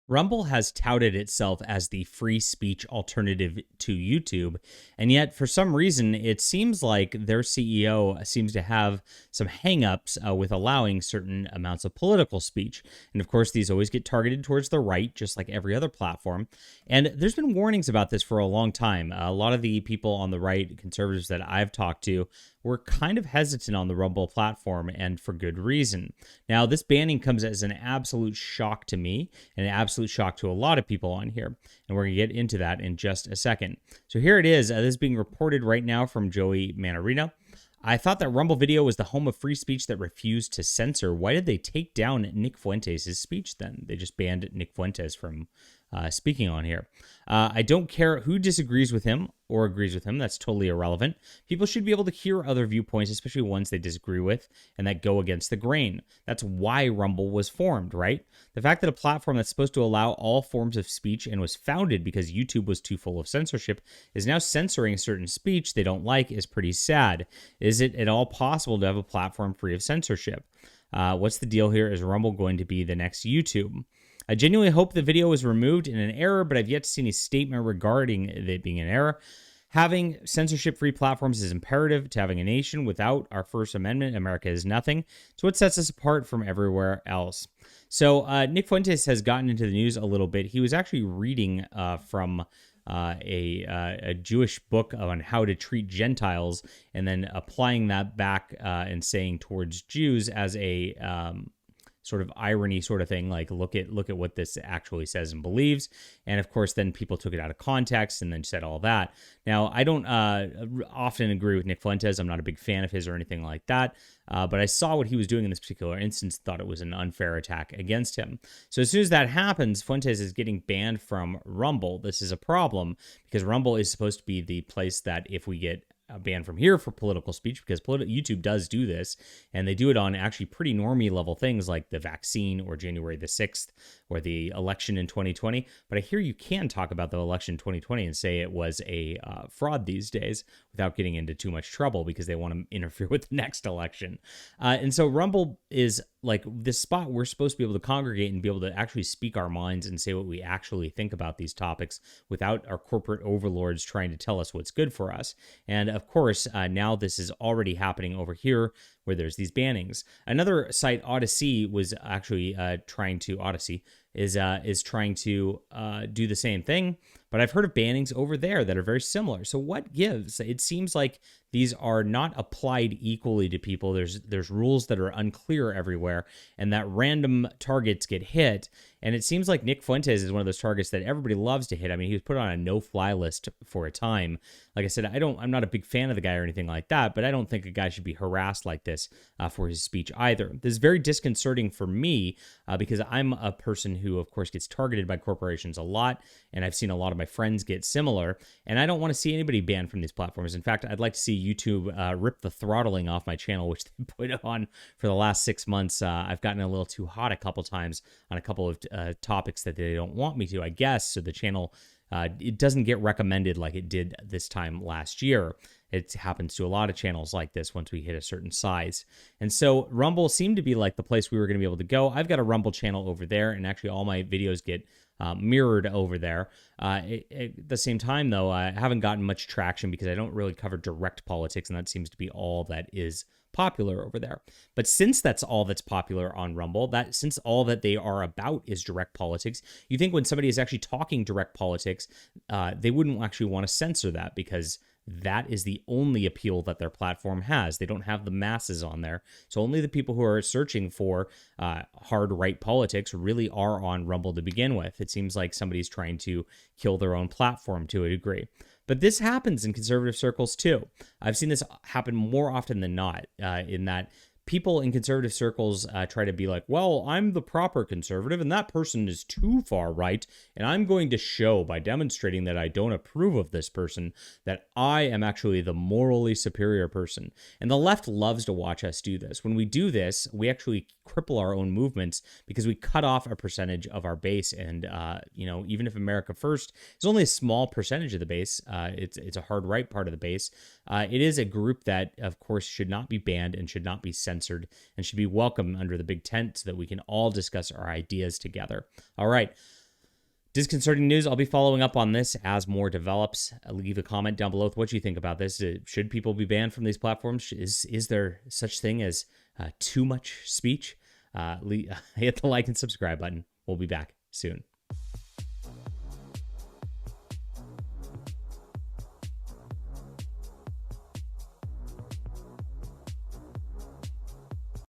Rumble has touted itself as the free speech alternative to YouTube, and yet for some reason it seems like their CEO seems to have some hangups with allowing certain amounts of political speech. And of course, these always get targeted towards the right, just like every other platform. And there's been warnings about this for a long time. A lot of the people on the right, conservatives that I've talked to, were kind of hesitant on the Rumble platform, and for good reason. Now, this banning comes as an absolute shock to me, and an absolute shock to a lot of people on here, and we're going to get into that in just a second. So here it is. This is being reported right now from Joey Manarino. I thought that Rumble Video was the home of free speech that refused to censor. Why did they take down Nick Fuentes' speech then? They just banned Nick Fuentes from speaking on here. I don't care who disagrees with him or agrees with him. That's totally irrelevant. People should be able to hear other viewpoints, especially ones they disagree with and that go against the grain. That's why Rumble was formed, right? The fact that a platform that's supposed to allow all forms of speech and was founded because YouTube was too full of censorship is now censoring certain speech they don't like is pretty sad. Is it at all possible to have a platform free of censorship? What's the deal here? Is Rumble going to be the next YouTube? I genuinely hope the video was removed in an error, but I've yet to see any statement regarding it being an error. Having censorship-free platforms is imperative to having a nation. Without our First Amendment, America is nothing. It's what sets us apart from everywhere else. So Nick Fuentes has gotten into the news a little bit. He was actually reading from a Jewish book on how to treat Gentiles, and then applying that back and saying towards Jews as a sort of irony sort of thing, like look at what this actually says and believes. And of course, then people took it out of context and then said all that. Now, I don't often agree with Nick Fuentes. I'm not a big fan of his or anything like that. But I saw what he was doing in this particular instance, thought it was an unfair attack against him. So as soon as that happens, Fuentes is getting banned from Rumble. This is a problem because Rumble is supposed to be the place that if we get banned from here for political speech, because YouTube does do this, and they do it on actually pretty normie level things like the vaccine or January the 6th or the election in 2020. But I hear you can talk about the election in 2020 and say it was a fraud these days without getting into too much trouble because they want to interfere with the next election. And so Rumble is like this spot we're supposed to be able to congregate and be able to actually speak our minds and say what we actually think about these topics without our corporate overlords trying to tell us what's good for us. And of course, now this is already happening over here where there's these bannings. Another site, Odyssey, was actually trying to do the same thing, but I've heard of bannings over there that are very similar. So what gives? It seems like these are not applied equally to people. There's rules that are unclear everywhere, and that random targets get hit. And it seems like Nick Fuentes is one of those targets that everybody loves to hit. I mean, he was put on a no-fly list for a time. Like I said, I'm not a big fan of the guy or anything like that, but I don't think a guy should be harassed like this for his speech either. This is very disconcerting for me because I'm a person who, of course, gets targeted by corporations a lot, and I've seen a lot of my friends get similar, and I don't want to see anybody banned from these platforms. In fact, I'd like to see YouTube rip the throttling off my channel, which they put on for the last 6 months. I've gotten a little too hot a couple times on a couple of topics that they don't want me to, I guess, so the channel it doesn't get recommended like it did this time last year. It happens to a lot of channels like this once we hit a certain size. And so Rumble seemed to be like the place we were going to be able to go. I've got a Rumble channel over there, and actually all my videos get mirrored over there. At the same time, though, I haven't gotten much traction because I don't really cover direct politics, and that seems to be all that is popular over there. But since that's all that's popular on Rumble, since all that they are about is direct politics, you think when somebody is actually talking direct politics, they wouldn't actually want to censor that because that is the only appeal that their platform has. They don't have the masses on there. So only the people who are searching for hard right politics really are on Rumble to begin with. It seems like somebody's trying to kill their own platform to a degree. But this happens in conservative circles too. I've seen this happen more often than not, in that people in conservative circles try to be like, well, I'm the proper conservative and that person is too far right, and I'm going to show by demonstrating that I don't approve of this person that I am actually the morally superior person. And the left loves to watch us do this. When we do this, we actually cripple our own movements because we cut off a percentage of our base. And, even if America First is only a small percentage of the base, it's a hard right part of the base. It is a group that, of course, should not be banned and should not be censored and should be welcome under the big tent so that we can all discuss our ideas together. All right. Disconcerting news. I'll be following up on this as more develops. Leave a comment down below with what you think about this. Should people be banned from these platforms? Is there such thing as too much speech? Hit the like and subscribe button. We'll be back soon.